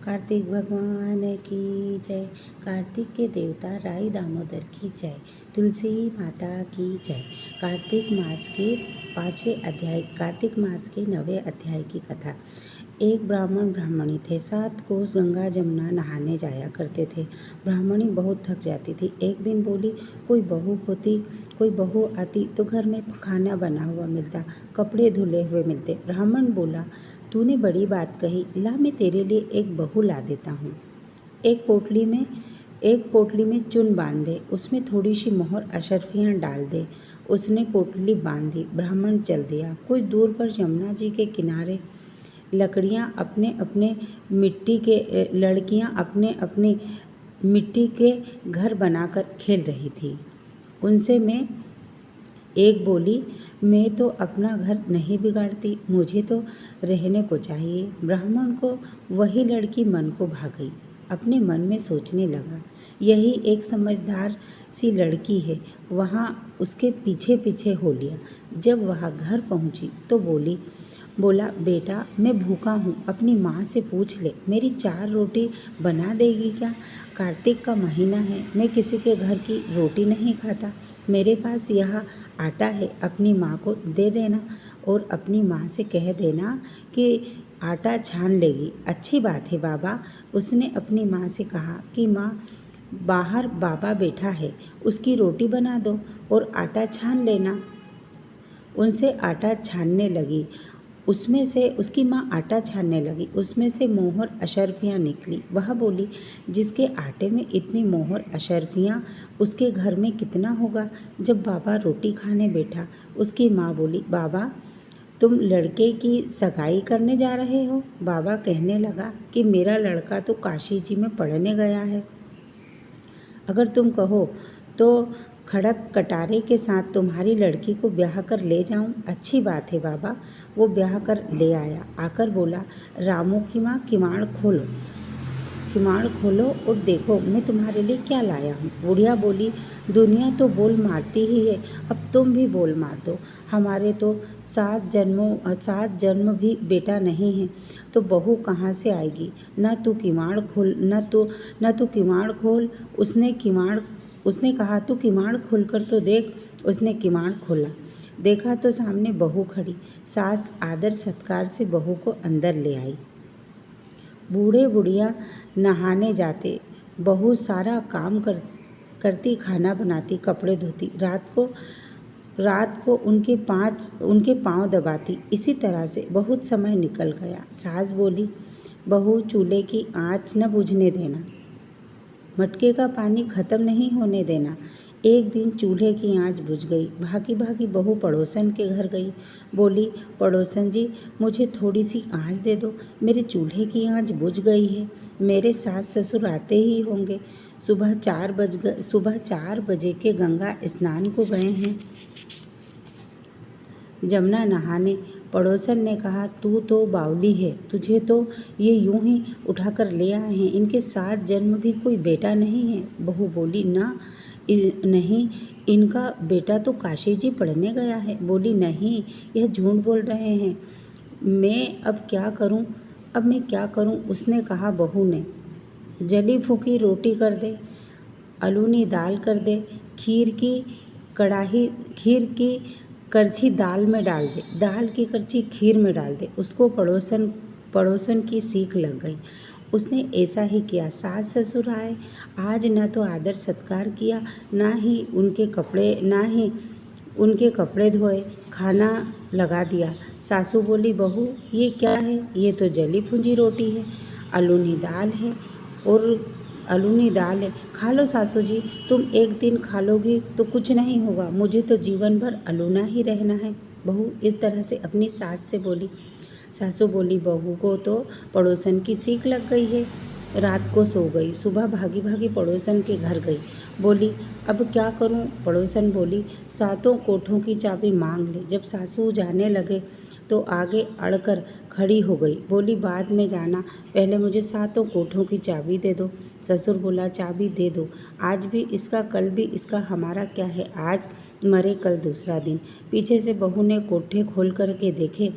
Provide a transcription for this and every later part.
कार्तिक भगवान की जय। कार्तिक के देवता राई दामोदर की जय। तुलसी माता की जय। कार्तिक मास के 5वें अध्याय, कार्तिक मास के 9वें अध्याय की कथा। एक ब्राह्मण ब्राह्मणी थे। 7 कोस गंगा जमुना नहाने जाया करते थे। ब्राह्मणी बहुत थक जाती थी। एक दिन बोली, कोई बहू आती तो घर में खाना बना हुआ मिलता, कपड़े धुले हुए मिलते। ब्राह्मण बोला, तूने बड़ी बात कही, ला मैं तेरे लिए एक बहू ला देता हूँ। एक पोटली में चुन बांध दे, उसमें थोड़ी सी मोहर अशर्फियाँ डाल दे। उसने पोटली बांधी, ब्राह्मण चल दिया। कुछ दूर पर यमुना जी के किनारे लड़कियां अपने अपने मिट्टी के घर बनाकर खेल रही थी। उनसे में एक बोली, मैं तो अपना घर नहीं बिगाड़ती, मुझे तो रहने को चाहिए। ब्राह्मण को वही लड़की मन को भा गई। अपने मन में सोचने लगा, यही एक समझदार सी लड़की है। वहाँ उसके पीछे पीछे हो लिया। जब वह घर पहुँची तो बोला, बेटा मैं भूखा हूँ, अपनी माँ से पूछ ले, मेरी 4 रोटी बना देगी क्या? कार्तिक का महीना है, मैं किसी के घर की रोटी नहीं खाता। मेरे पास यह आटा है, अपनी माँ को दे देना और अपनी माँ से कह देना कि आटा छान लेगी। अच्छी बात है बाबा। उसने अपनी माँ से कहा कि माँ, बाहर बाबा बैठा है, उसकी रोटी बना दो और आटा छान लेना। उनसे आटा छानने लगी। उसकी माँ आटा छानने लगी। उसमें से मोहर अशर्फियाँ निकली। वह बोली, जिसके आटे में इतनी मोहर अशर्फियाँ, उसके घर में कितना होगा? जब बाबा रोटी खाने बैठा, उसकी माँ बोली, बाबा तुम लड़के की सगाई करने जा रहे हो? बाबा कहने लगा कि मेरा लड़का तो काशी जी में पढ़ने गया है। अगर तुम कहो तो खड़क कटारे के साथ तुम्हारी लड़की को ब्याह कर ले जाऊं। अच्छी बात है बाबा। वो ब्याह कर ले आया। आकर बोला, रामू की माँ, किमाड़ खोलो और देखो मैं तुम्हारे लिए क्या लाया हूँ। बुढ़िया बोली, दुनिया तो बोल मारती ही है, अब तुम भी बोल मार दो। हमारे तो 7 जन्म भी बेटा नहीं है, तो बहू कहाँ से आएगी? न तू किमाड़ खोल। उसने कहा, तू किमाड़ खोल कर तो देख। उसने किमाड़ खोला। देखा तो सामने बहू खड़ी। सास आदर सत्कार से बहू को अंदर ले आई। बूढ़े बुढ़िया नहाने जाते, बहू सारा काम करती, खाना बनाती, कपड़े धोती, रात को उनके पाँव दबाती। इसी तरह से बहुत समय निकल गया। सास बोली, बहू चूल्हे की आँच न बुझने देना, मटके का पानी खत्म नहीं होने देना। एक दिन चूल्हे की आँच बुझ गई। भागी भागी बहू पड़ोसन के घर गई। बोली, पड़ोसन जी, मुझे थोड़ी सी आँच दे दो, मेरे चूल्हे की आँच बुझ गई है। मेरे सास ससुर आते ही होंगे। सुबह 4 बजे के गंगा स्नान को गए हैं जमुना नहाने। पड़ोसन ने कहा, तू तो बावली है, तुझे तो ये यूं ही उठाकर ले आए हैं, इनके 7 जन्म भी कोई बेटा नहीं है। बहू बोली, नहीं, इनका बेटा तो काशी जी पढ़ने गया है। बोली, नहीं, यह झूठ बोल रहे हैं। अब मैं क्या करूं? उसने कहा, बहू ने, जली फूकी रोटी कर दे, अलूनी दाल कर दे, खीर की करछी दाल में डाल दे, दाल की करछी खीर में डाल दे। उसको पड़ोसन की सीख लग गई। उसने ऐसा ही किया। सास ससुर आए, आज न तो आदर सत्कार किया, ना ही उनके कपड़े धोए, खाना लगा दिया। सासू बोली, बहू ये क्या है? ये तो जली भुंजी रोटी है, अलूनी दाल है, खा लो सासू जी। तुम एक दिन खा लोगी तो कुछ नहीं होगा, मुझे तो जीवन भर अलूना ही रहना है। बहू इस तरह से अपनी सास से बोली। सासू बोली, बहू को तो पड़ोसन की सीख लग गई है। रात को सो गई। सुबह भागी भागी पड़ोसन के घर गई। बोली, अब क्या करूं? पड़ोसन बोली, 7 कोठों की चाबी मांग ले। जब सासू जाने लगे तो आगे अड़कर खड़ी हो गई। बोली, बाद में जाना, पहले मुझे 7 कोठों की चाबी दे दो। ससुर बोला, चाबी दे दो, आज भी इसका कल भी इसका, हमारा क्या है, आज मरे कल दूसरा दिन। पीछे से बहू ने कोठे खोल करके देखे,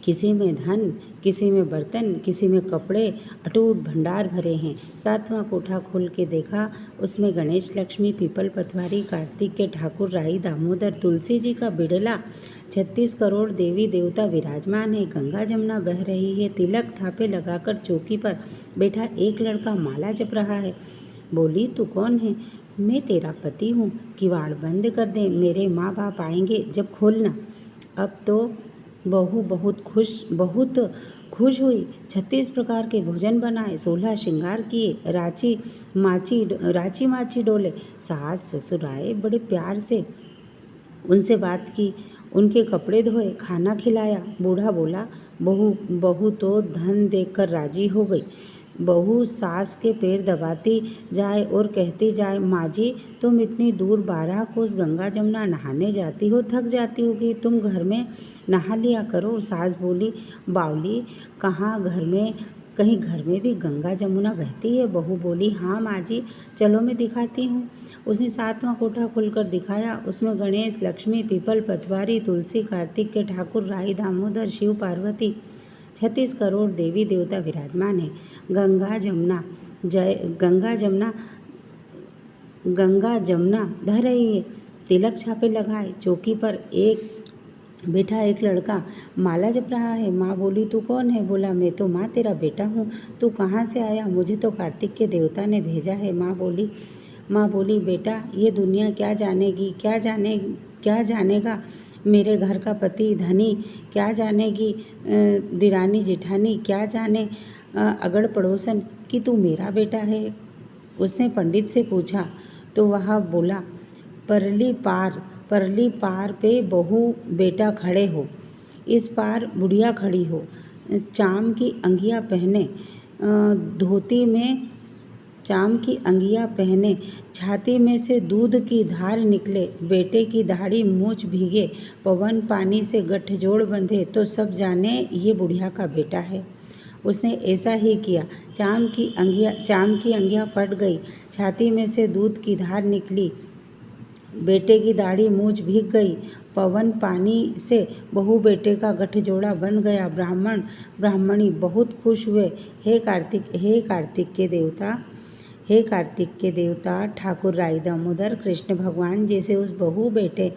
किसी में धन, किसी में बर्तन, किसी में कपड़े, अटूट भंडार भरे हैं। 7वां कोठा खोल के देखा, उसमें गणेश, लक्ष्मी, पीपल, पतवारी, कार्तिक के ठाकुर, राई, दामोदर, तुलसी जी का बिड़ला, 36 करोड़ देवी देवता विराजमान है। गंगा जमुना बह रही है। तिलक थापे लगाकर चौकी पर बैठा एक लड़का माला जप रहा है। बोली, तू कौन है? मैं तेरा पति हूँ। किवाड़ बंद कर दे, मेरे माँ बाप आएंगे जब खोलना। अब तो बहू बहुत खुश हुई। 36 प्रकार के भोजन बनाए, 16 श्रृंगार किए, राची माची डोले। सास ससुर आए, बड़े प्यार से उनसे बात की, उनके कपड़े धोए, खाना खिलाया। बूढ़ा बोला, बहू तो धन देखकर राजी हो गई। बहू सास के पैर दबाती जाए और कहती जाए, माँ जी तुम इतनी दूर 12 कोस गंगा जमुना नहाने जाती हो, थक जाती होगी, तुम घर में नहा लिया करो। सास बोली, बावली कहीं घर में भी गंगा जमुना बहती है? बहू बोली, हाँ माँ जी, चलो मैं दिखाती हूँ। उसने 7वां कोठा खुलकर दिखाया। उसमें गणेश, लक्ष्मी, पीपल, पतवारी, तुलसी, कार्तिक के ठाकुर, राई, दामोदर, शिव, पार्वती, 36 करोड़ देवी देवता विराजमान है। गंगा जमुना बह रही है। तिलक छापे लगाए, चौकी पर बैठा एक लड़का माला जप रहा है। माँ बोली, तू कौन है? बोला, मैं तो माँ तेरा बेटा हूँ। तू कहाँ से आया? मुझे तो कार्तिक के देवता ने भेजा है। माँ बोली, बेटा ये दुनिया क्या जानेगी, क्या जानेगा मेरे घर का पति धनी, क्या जानेगी दिरानी जेठानी, क्या जाने अगड़ पड़ोसन कि तू मेरा बेटा है। उसने पंडित से पूछा तो वह बोला, परली पार पे बहू बेटा खड़े हो, इस पार बुढ़िया खड़ी हो, चाम की अंगिया पहने, छाती में से दूध की धार निकले, बेटे की दाढ़ी मूछ भीगे, पवन पानी से गठजोड़ बंधे, तो सब जाने ये बुढ़िया का बेटा है। उसने ऐसा ही किया। चाम की अंगिया फट गई, छाती में से दूध की धार निकली, बेटे की दाढ़ी मूछ भीग गई, पवन पानी से बहू बेटे का गठजोड़ा बंध गया। ब्राह्मणी बहुत खुश हुए। हे कार्तिक के देवता ठाकुर राई दामोदर, कृष्ण भगवान जैसे उस बहू बेटे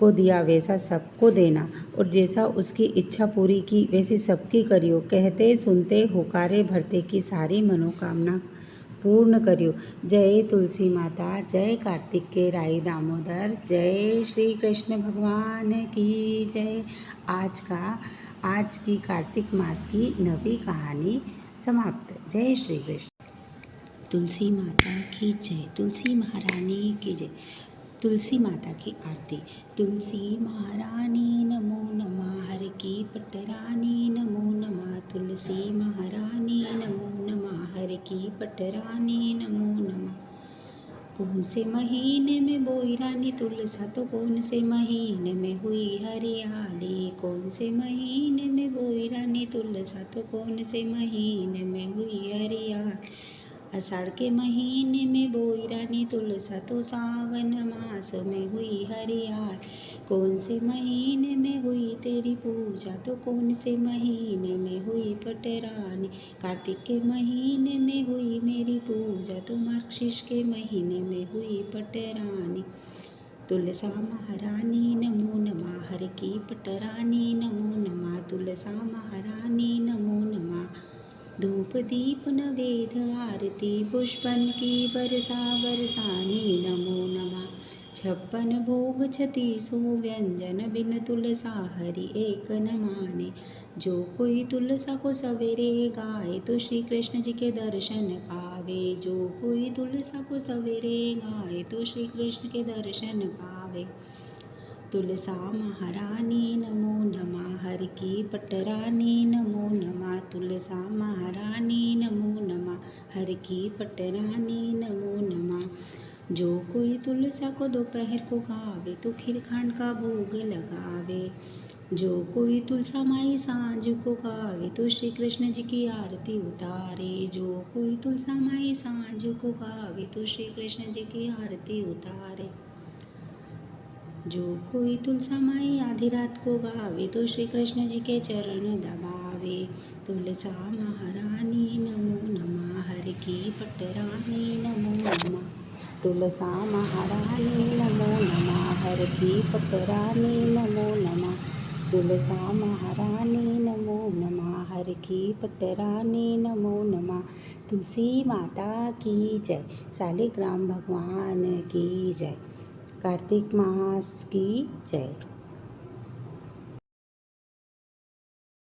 को दिया वैसा सबको देना, और जैसा उसकी इच्छा पूरी की वैसी सबकी करियो। कहते सुनते होकारे भरते की सारी मनोकामना पूर्ण करियो। जय तुलसी माता, जय कार्तिक के राई दामोदर, जय श्री कृष्ण भगवान की जय। आज की कार्तिक मास की 9वीं कहानी समाप्त। जय श्री कृष्ण। तुलसी माता की जय, तुलसी महारानी की जय। तुलसी माता की आरती। तुलसी महारानी नमो नमः, हर की पटरानी नमो नमः, तुलसी महारानी नमो नमः, हर की पटरानी नमो नमः। कौन से महीने में बोई रानी तुलसा, तो कौन से महीने में हुई हरियाली, कौन से महीने में बोई रानी तुलसा, तो कौन से महीने में हुई हरियाली। आषाढ़ के महीने में बोई रानी तुलसा, तो सावन मास में हुई हरियाल। कौन से महीने में हुई तेरी पूजा, तो कौन से महीने में हुई पटरानी। कार्तिक के महीने में हुई मेरी पूजा, तो मार्गशीर्ष के महीने में हुई पटरानी। तुलसा महारानी नमो नमः, हर की पटरानी नमो नमः, तुलसा महारानी नमो नमः। धूप दीप नवेद आरती, पुष्पन की बरसानी नमो नमः। 56 भोग 36 व्यंजन, बिन तुलसा हरि एक न माने। जो कोई तुलसा को सवेरे गाए, तो श्री कृष्ण जी के दर्शन पावे। जो कोई तुलसा को सवेरे गाए, तो श्री कृष्ण के दर्शन पावे। तुलसा महारानी नमो नमः, हर की पटरानी नमो नमः, तुलसा महारानी नमो नमः, हर की पटरानी नमो नमः। जो कोई तुलसा को दोपहर को गावे, तो खीरखंड का भोग लगावे। जो कोई तुलसा माई सांझ को गावे, तो श्री कृष्ण जी की आरती उतारे। जो कोई तुलसा माई सांझ को गावे, तो श्री कृष्ण जी की आरती उतारे। जो कोई तुलसा माई आधी रात को गावे तो श्री कृष्ण जी के चरण दबावे। तुलसा महारानी नमो नमः, हर की पटरानी नमो नमः। तुलसा महारानी नमो नमः, हर की पटरानी नमो नमः। तुलसा महारानी नमो नमः, हर की पटरानी नमो नमः। तुलसी माता की जय, शालिग्राम भगवान की जय, कार्तिक मास की जय।